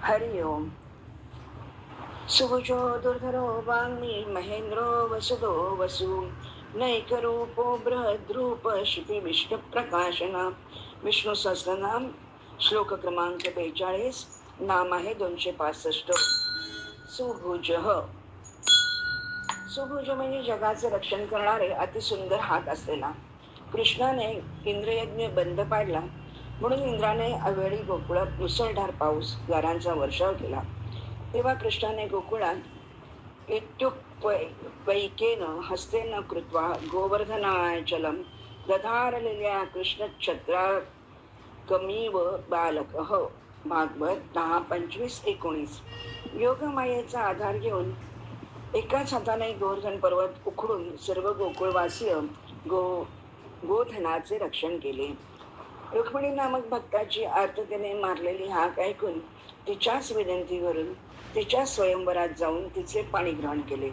हरि ओम. सुभुजो दुर्धरो वाङ्मी महेन्द्रो वसुदो वसु नैकरूपो बृहद्रूप शिपी विष्णुप्रकाशना. विष्णू सहस्रनाम श्लोक क्रमांक 42. नाम आहे 265. सुभुज. सुभुज म्हणजे जगाचे रक्षण करणारे अतिसुंदर हात असलेला. कृष्णाने इंद्रयज्ञ बंद पाडला म्हणून इंद्राने अवेळी गोकुळात मुसळधार पाऊस गारांचा वर्षाव केला. तेव्हा कृष्णाने गोकुळात इत्युपैकेन हस्तेन कृत्वा गोवर्धनाचलं दधारलेल्या कृष्णछत्रा कमीव बालकः. भागवत 10:25-19. योगमायेचा आधार घेऊन एकाच हाताने गोवर्धन पर्वत उखडून सर्व गोकुळवासीय गोधनाचे रक्षण केले. रुक्मिणी नामक भक्ताची आर्ततेने मारलेली हाक ऐकून तिच्याच विनंतीवरून तिच्या स्वयंवरात जाऊन तिचे पाणी ग्रहण केले.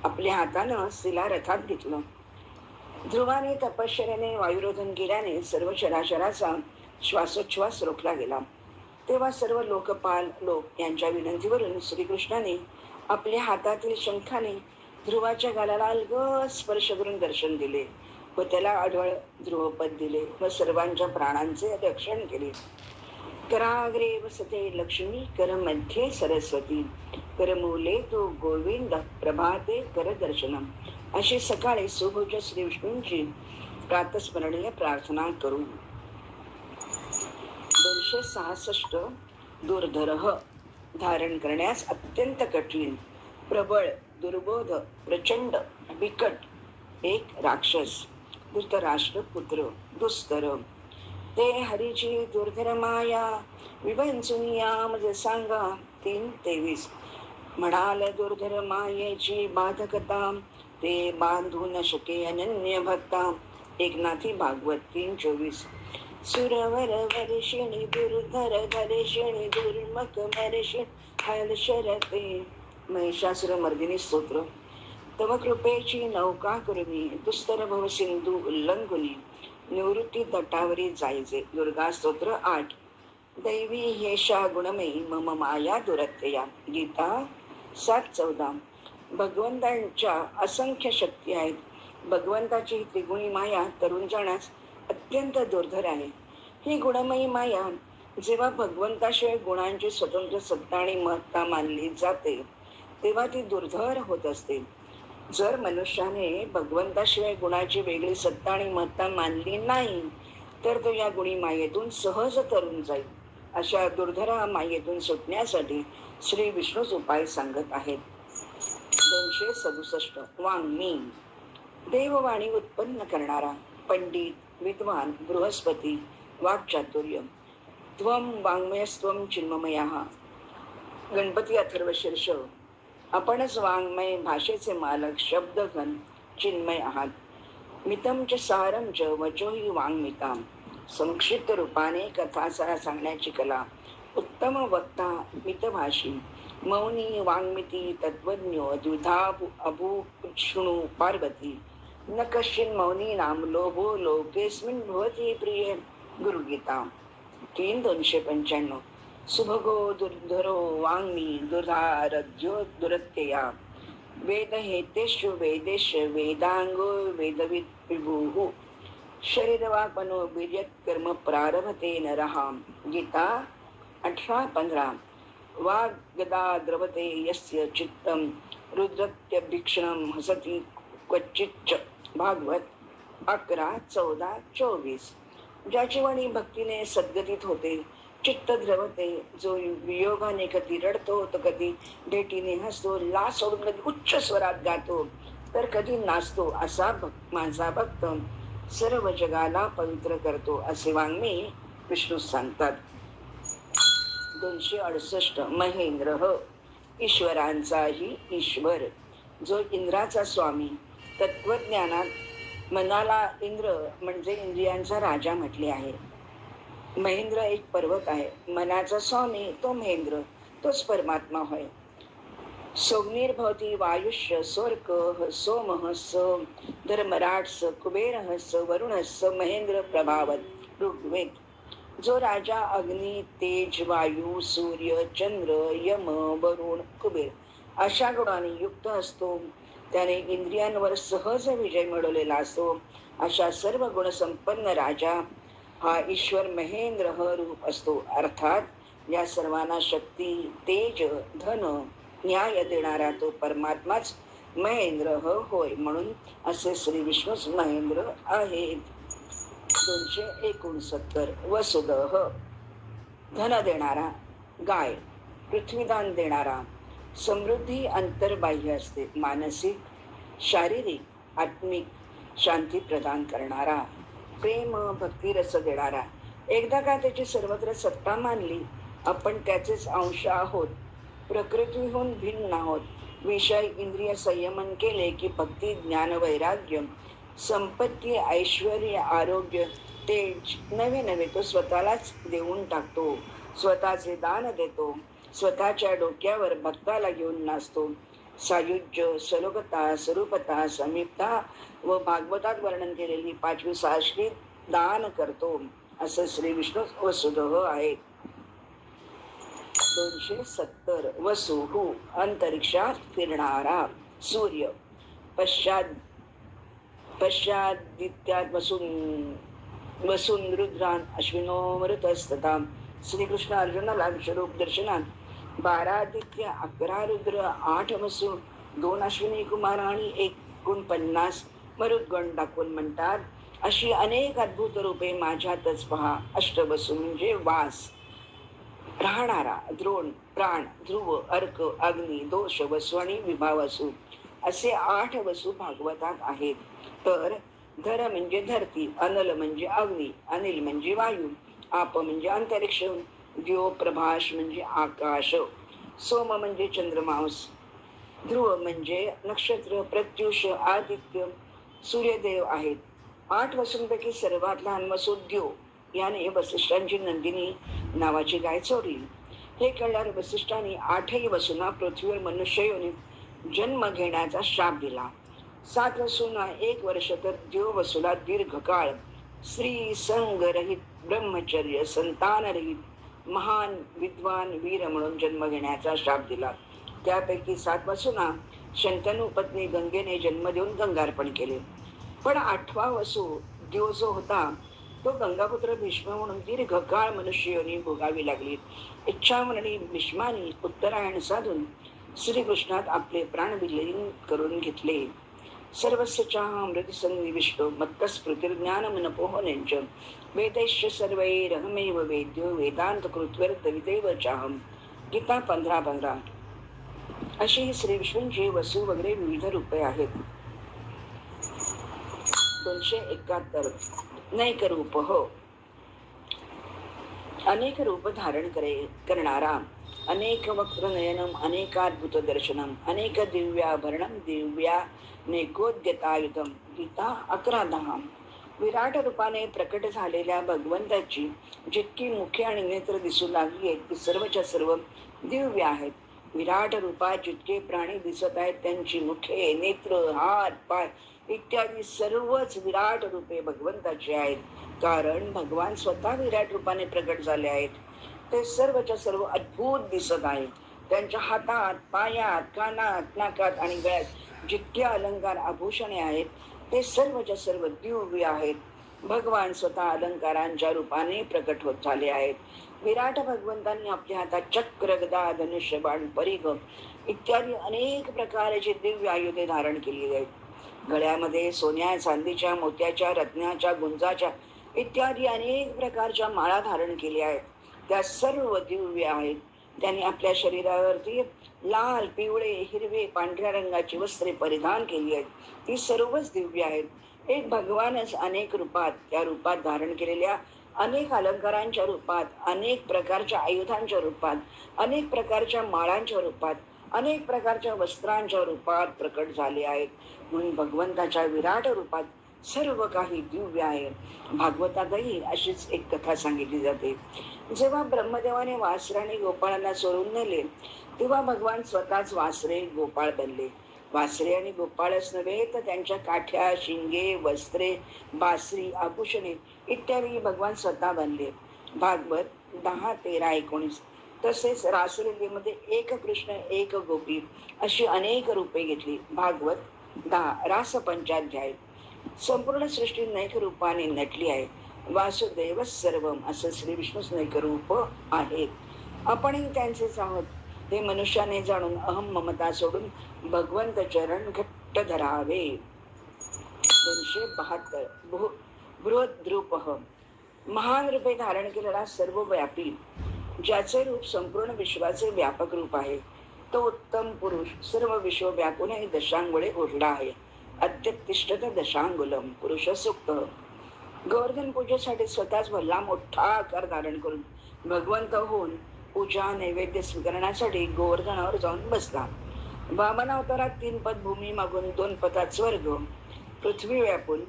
आपल्या हातानं तिला रथात घेतलं. ध्रुवाने तपश्चर्याने वायुरोधन केल्याने सर्व चराचराचा श्वासोच्छ्वास रोखला गेला. तेव्हा सर्व लोकपाल लोक यांच्या विनंतीवरून श्रीकृष्णाने आपल्या हातातील शंखाने ध्रुवाच्या गालाला अलगद स्पर्श करून दर्शन दिले व त्याला आढळ ध्रुवपद दिले व सर्वांच्या प्राणांचे रक्षण केले. कराग्रे वसते लक्ष्मी, कर मध्ये सरस्वती, करमूले तो गोविंद, प्रभाते कर दर्शनम. अशी सकाळी सुभुज श्री विष्णूंची प्रातस्मरणीय प्रार्थना करू. 266. दुर्धरः. धारण करण्यास अत्यंत कठीण, प्रबळ, दुर्बोध, प्रचंड, बिकट एक राक्षस. धृतराष्ट्र पुत्र दुस्तर. ते हरीची दुर्धर माया विभंचुनिया म्हणजे सांगा. 3:23. म्हणाल दुर्धर मायेची बाधकता, ते बांधू न शके अनन्य भक्ता. एकनाथी भागवत 3:24. सुरवर वर्षिणी दुर्धर धरेशिणी दुर्मक मर्षिण हल शरते. महिषासुर मर्दिनी स्तोत्र. तव कृपेची नौका करुनी दुस्तर भव सिंधू उल्लंघुनी निवृत्ती तटावरी जायचे. दुर्गा स्तोत्र 8. दैवी हेषा गुणमयी मम माया दुरत्यया. गीता 7:14. भगवंतांच्या असंख्य शक्ती आहेत. भगवंताची त्रिगुणी माया तरुण जाण्यास अत्यंत दुर्धर आहे. ही गुणमयी माया जेव्हा भगवंताशिवाय गुणांची स्वतंत्र सत्ता आणि महत्ता मानली जाते तेव्हा ती दुर्धर होत असते. जर मनुष्याने भगवंताशिवाय गुणाची वेगळी सत्ता आणि महत्ता मानली नाही तर तो या गुणी मायेतून सहज तरुण जाईल. अशा दुर्धरा मायेतून सुटण्यासाठी श्री विष्णूच उपाय सांगत आहेत. 267. वाङ्मी. देववाणी उत्पन्न करणारा, पंडित, विद्वान, बृहस्पती, वाक्चातुर्य. त्वं वाङ्मयस्त्वं चिन्मयः. गणपती अथर्वशीर्ष. आपणच वाङ्मय, भाषेचे मालक, शब्दघन, चिन्मय आहात. मितम च सारम च वचो ही वाङ्मिता. संक्षिप्त रूपाने कथा सांगण्याची कला. उत्तम वक्ता, मितभाषी, मौनी, वाङ्मिती, तत्वज्ञो, द्विधा अभूषणु पार्वती. न कश्चिन मौनी नाम लोभो लोकेस्मिन् भवती प्रिय. गुरुगीता 3:295. सुभगो दुर्धरो वाङ्मी दुर्धारद्यो दुरत्यया. वेद हेतेषु वेदेषु वेदांगो वेदविद विभुः. शरीरवापनो वीर्यत् कर्म प्रारभते नरः. गीता 18:15. वाग्गदा द्रवते यस्य चित्तं रुद्रत्यभीक्षणं हसति क्वचिच्च. भागवत 11:14-24. ज्याची वाणी भक्तीने सद्गतीत होते, चित्त द्रवते, जो वियोगाने कधी रडतो तर कधी भेटीने हसतो, लाज सोडून कधी उच्च स्वरात गातो तर कधी नाचतो, असा माझा भक्त सर्व जगाला पवित्र करतो असे वाङ्मी विष्णू सांगतात. 268. महेंद्र. ईश्वरांचाही ईश्वर, जो इंद्राचा स्वामी. तत्वज्ञानात मनाला इंद्र म्हणजे इंद्रियांचा राजा म्हटले आहे. महेंद्र एक पर्वत आहे. मनाचा स्वामी तो महेंद्र, तोच परमात्मा होय. सोग्निर्भवती वायुष्य स्वर्ग सोमः स धर्मराट स कुबेरः स वरुणः स महेंद्र प्रभावत. ऋग्वेद. जो राजा अग्नी, तेज, वायू, सूर्य, चंद्र, यम, वरुण, कुबेर अशा गुणांनी युक्त असतो, त्याने इंद्रियांवर सहज विजय मिळवलेला असतो. अशा सर्व गुणसंपन्न राजा हा ईश्वर महेंद्र ह रूप असतो. अर्थात या सर्वांना शक्ती, तेज, धन, न्याय देणारा तो परमात्माच महेंद्र होय. म्हणून असे श्री विष्णूच महेंद्र आहेत. 269 वसुदह, धन देणारा, गाय, पृथ्वीदान देणारा, समृद्धी अंतर्बाह्य असते, मानसिक, शारीरिक, आत्मिक शांती प्रदान करणारा, प्रेम भक्ती रस देणारा. एकदा का त्याची सर्वत्र सत्ता मानली, आपण त्याचेच अंश आहोत, प्रकृतीहून भिन्न आहोत. विषय इंद्रिय संयमन केले की भक्ती, ज्ञान, वैराग्य, संपत्ती, ऐश्वर्य, आरोग्य, तेज नवे नवे तो स्वतःलाच देऊन टाकतो. स्वतःचे दान देतो. स्वतःच्या डोक्यावर भक्ताला घेऊन नाचतो. सायुज्य, सलोकता, स्वरूपता, समीपता व भागवतात वर्णन केलेली 5वी साश्री दान करतो. असं श्री विष्णू वसुदेव आहे. 270 वसुहू, अंतरिक्षात फिरणारा सूर्य, पश्चादित्यात वसून रुद्रान अश्विनोमृतस्तथा. श्रीकृष्ण अर्जुनाला विश्वरूप दर्शनात 12 आदित्य, 11 रुद्र, 8 वसू, 2 अश्विनी कुमार आणि 49 मरुद्गण दाखवून म्हणतात, अशी अनेक अद्भुत रूपे माझ्यातच पहा. अष्टवसू म्हणजे वास, राहणारा, द्रोण, प्राण, ध्रुव, अर्क, अग्नी, दोष वसू आणि विभावसू असे 8 वसू भागवतात आहेत. तर धर म्हणजे धरती, अनल म्हणजे अग्नी, अनिल म्हणजे वायू, आप म्हणजे अंतरिक्ष, द्यो प्रभाष म्हणजे आकाश, सोम म्हणजे चंद्रमांस, ध्रुव म्हणजे नक्षत्र, प्रत्युष, आदित्य, सूर्यदेव आहेत. 8 वसूंपैकी सर्वात लहान वसू द्यो याने वसिष्ठांची नंदिनी नावाची गाय चोरली. हे कळल्यावर वसिष्ठांनी 8ही वसूंना पृथ्वीवर मनुष्य योनीत जन्म घेण्याचा शाप दिला. 7 वसूंना 1 वर्ष तर द्यो वसूला दीर्घकाळ स्त्री संगरहित, ब्रह्मचर्य, संतानरहित, महान विद्वान वीर म्हणून जन्म घेण्याचा शाप दिला. त्यापैकी 7 वसूंना शंतनू पत्नी गंगेने जन्म देऊन गंगार्पण केले. पण 8वा वसू द्यो जो होता तो गंगापुत्र भीष्म म्हणून दीर्घकाळ मनुष्य योनी भोगावी लागली. इच्छामरणी भीष्मानी उत्तरायण साधून श्रीकृष्णात आपले प्राण विलीन करून घेतले. सर्वस्वचाहमृत सन्निविष्टो मत्तस्मृतिर्ज्ञानमनपोहनेंच वेदैश्च सर्वैरहमेव वेद्यो वेदांत कृत्वर्तविदैव चाहम. गीता 15:15. अशी ही श्री विष्णूंची वसू वगैरे विविध रूपे आहेत. 271 नैक रूप हो, अनेक रूप धारण करणारा, अनेक वक्र नयनम, अनेकाद्भुत दर्शनम, अनेक दिव्याभरणम, दिव्या नेकोद्यतायुधम. गीता 11:10. विराट रूपाने प्रकट झालेल्या भगवंताची जितकी मुखे आणि नेत्र दिसू लागली आहेत ती सर्वच्या सर्व दिव्य आहेत. विराट रूपात जितके प्राणी दिसत आहेत त्यांची मुखे, नेत्र, हात, पाय इत्यादी सर्वच विराट रूपे भगवंताची आहेत. कारण भगवान स्वतः विराट रूपाने प्रकट झाले आहेत. ते सर्वच्या सर्व अद्भुत दिसत आहेत. त्यांच्या हातात, पायात, कानात, नाकात आणि गळ्यात जितके अलंकार आभूषणे आहेत ते सर्वच्या सर्व दिव्य आहेत. भगवान स्वतः अलंकारांच्या रूपाने प्रकट होत झाले आहेत. विराट भगवंतांनी आपल्या हातात चक्र, गदा, धनुष्य, बाण, परिघ इत्यादी अनेक प्रकारचे दिव्य आयुधे धारण केली आहेत. गळ्यामध्ये सोन्या, चांदीच्या, मोत्याच्या, रत्नाच्या, गुंजाच्या इत्यादी अनेक प्रकारच्या माळा धारण केल्या आहेत. त्या सर्व दिव्य आहेत. त्यांनी आपल्या शरीरावरती लाल, पिवळे, हिरवे, पांढऱ्या रंगाची वस्त्रे परिधान केली आहेत. ती सर्वच दिव्य आहेत. एक भगवानच अनेक रूपात, त्या रूपात धारण केलेल्या अनेक अलंकारांच्या रूपात, अनेक प्रकारच्या आयुधांच्या रूपात, अनेक प्रकारच्या माळांच्या रूपात, अनेक प्रकारच्या वस्त्रांच्या रूपात प्रकट झाले आहेत. म्हणून भगवंताच्या विराट रूपात सर्व काही दिव्य आहे. भागवतातही अशीच एक कथा सांगितली जाते. जेव्हा ब्रह्मदेवाने वासरे आणि गोपाळांना सोडून नेले तेव्हा भगवान स्वतःच वासरे, गोपाळ बनले. वासरे आणि गोपाळच नव्हे तर त्यांच्या काठ्या, शिंगे, वस्त्रे, बासरी, आभूषणे इत्यादी भगवान स्वतः बनले. भागवत 10, 13, 19. तसेच रासलीलेमध्ये एक कृष्ण एक गोपी अशी अनेक रूपे घेतली. भागवत 10 रास पंचाध्याय. संपूर्ण सृष्टी नैक रूपाने नटली आहे. वासुदेव सर्वम असं श्री विष्णू नैक रूप आहेत. आपणही त्यांचेच आहोत हे मनुष्याने जाणून अहम ममता सोडून भगवंत चरण घट्ट धरावे. 272 बृहद्रूपः. महान रूपे धारण केलेला सर्वव्यापी ज्याचे रूप संपूर्ण विश्वाचे व्यापक रूप आहे, तो उत्तम पुरुष सर्व विश्व व्यापूनही दशांगुळे ओढला आहे. अत्युत्तिष्ठत दशांगुलम पुरुष सुक्त. गोवर्धन पूजेसाठी स्वतःच भल्ला मोठा आकार धारण करून भगवंत होऊन पूजा नैवेद्य स्वीकारण्यासाठी गोवर्धनावर जाऊन बसला. वामन अवतारात 3 पद भूमी मागून 2 पदात स्वर्ग पृथ्वी व्यापून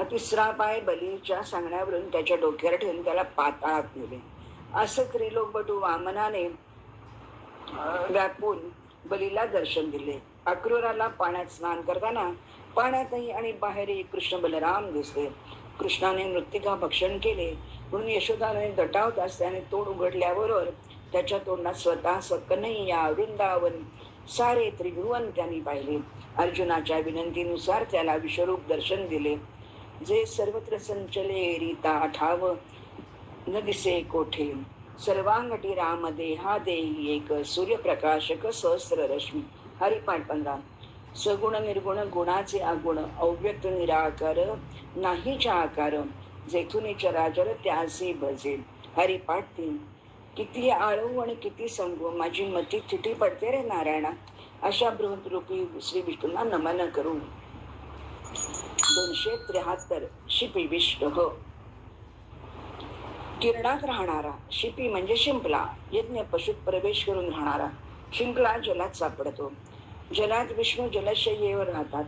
तिसरा पाय बलीच्या सांगण्यावरून त्याच्या डोक्यावर ठेवून त्याला पाताळात नेले. असं त्रिलोकबटू वामनाने व्यापून बलीला दर्शन दिले. अक्रूराला पाण्यात स्नान करताना पाण्यातही आणि बाहेरही कृष्ण बलराम दिसले. कृष्णाने मृत्तिका भक्षण केले म्हणून यशोदाने दटावताच त्याने तोंड उघडल्याबरोबर त्याच्या तोंडात स्वतः कन्हैया वृंदावन सारे त्रिभुवन त्यांनी पाहिले. अर्जुनाच्या विनंतीनुसार त्याला विश्वरूप दर्शन दिले. जे सर्वत्र संचले रीता ठाव न दिसे कोठे. सर्वांगटी राम देहा देही एक सूर्यप्रकाशक सहस्र रश्मी. हरिपाठ 15. सगुण निर्गुण गुणाचे अगुण अव्यक्त निराकार नाहीच्या आकार जेथून चराचर त्यासी भजे. हरिपाठ 3. किती आळू आणि किती संगू माझी मती थिटी पडते रे नारायणा. अशा बृहद्रूपी श्री विष्णूंना नमन करू. 273 शिपिविष्ट. किरणात राहणारा. शिपी म्हणजे शिंपला. यज्ञ पशुत प्रवेश करून राहणारा. शिंपला जलात सापडतो. जलात विष्णू जलशय्येवर राहतात.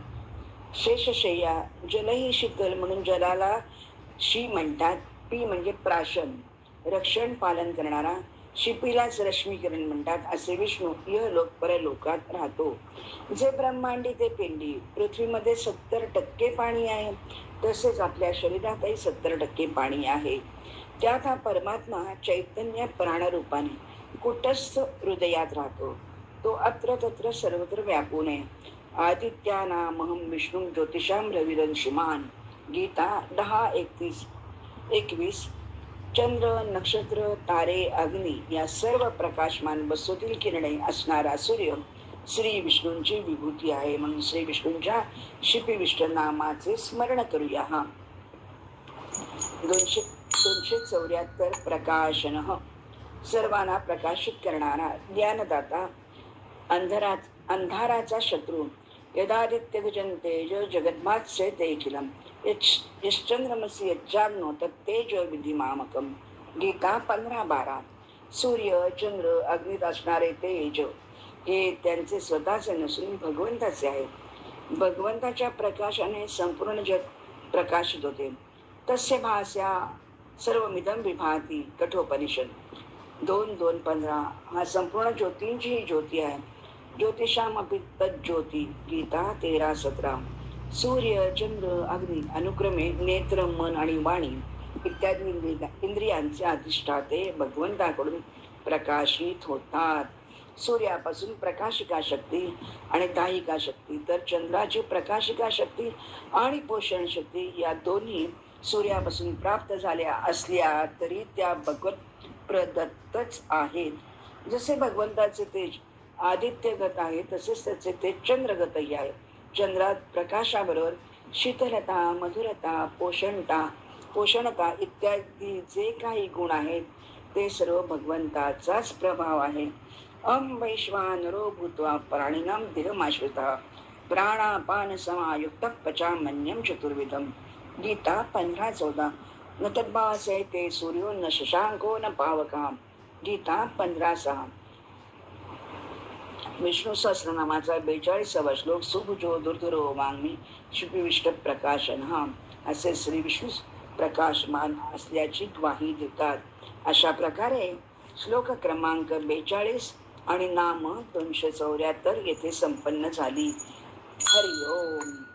शेषशय्या. जलही शीतल म्हणून जलाला शी म्हणतात. पी म्हणजे प्राशन रक्षण पालन करणारा. शिपीलाच रश्मीकरण म्हणतात. असे विष्णू इहलोक परलोकात राहतो. जे ब्रह्मांडी ते पिंडी. पृथ्वीमध्ये 70% पाणी आहे, तसेच आपल्या शरीरातही 70% पाणी आहे. त्यात हा परमात्मा चैतन्य प्राणरूपाने कुटस्थ हृदयात राहतो. तो अत्र तत्र सर्वत्र व्यापून आहे. आदित्यानामहं विष्णू ज्योतिषां रविरंशिमान. गीता 10:21. चंद्र नक्षत्र तारे अग्नी या सर्व प्रकाशमान वस्तूतील किरणे असणारा सूर्य श्री विष्णूंची विभूती आहे. म्हणून श्री विष्णूंच्या शिपिविष्ट नामाचे स्मरण करूया. 274 प्रकाशन. सर्वांना प्रकाशित करणारा ज्ञानदाता. अंधाराचा शत्रू. यदादित्य तेज जगन्मात्स्य तेखिलम यश्चंद्रमसि यच्चाग्नो तत्तेज विधिमामकम. गीता 15:12. सूर्य चंद्र अग्नीत असणारे तेज हे त्यांचे स्वतःचे नसून भगवंताचे आहे. भगवंताच्या प्रकाशाने संपूर्ण जग प्रकाशित होते. तस्य भास्या सर्वमिदं विभाती. कठोपनिषद 2:2-15. हा संपूर्ण ज्योतींची ही ज्योती आहे. ज्योतिषामपि तज्ज्योती. गीता 13:17. सूर्य चंद्र अग्नी अनुक्रमे नेत्र मन आणि वाणी इत्यादी इंद्रियांचे अधिष्ठाते भगवंताकडून प्रकाशित होतात. सूर्यापासून प्रकाशिका शक्ती आणि दाहिका शक्ती, तर चंद्राची प्रकाशिका शक्ती आणि पोषण शक्ती या दोन्ही सूर्यापासून प्राप्त झाल्या असल्या तरी त्या भगवत प्रदत्तच आहेत. जसे भगवंताचे तेज आदित्यगत आहे तसेच त्याचे तेज चंद्रगतही आहे. चंद्रात प्रकाशाबरोबर शीतलता मधुरता पोषणता इत्यादी जे काही गुण आहेत ते सर्व भगवंताचाच प्रभाव आहे. वैश्वानरो भूत्वा प्राणिनां देहमाश्रितः प्राणापान समायुक्त पचामन्यं चतुर्विधम. गीता 15:14. न तद्भासते ते सूर्यो न शशांको न पावका. गीता 15:6. विष्णू सहस्रनामाचा 42वा श्लोक. सुभुजो दुर्धरो वाङ्मी शिपिविष्ट प्रकाशन. असे श्री विष्णू प्रकाशमान असल्याची ग्वाही देतात. अशा प्रकारे श्लोक क्रमांक 42 आणि नाम 274 येथे संपन्न झाली. हरि ओम.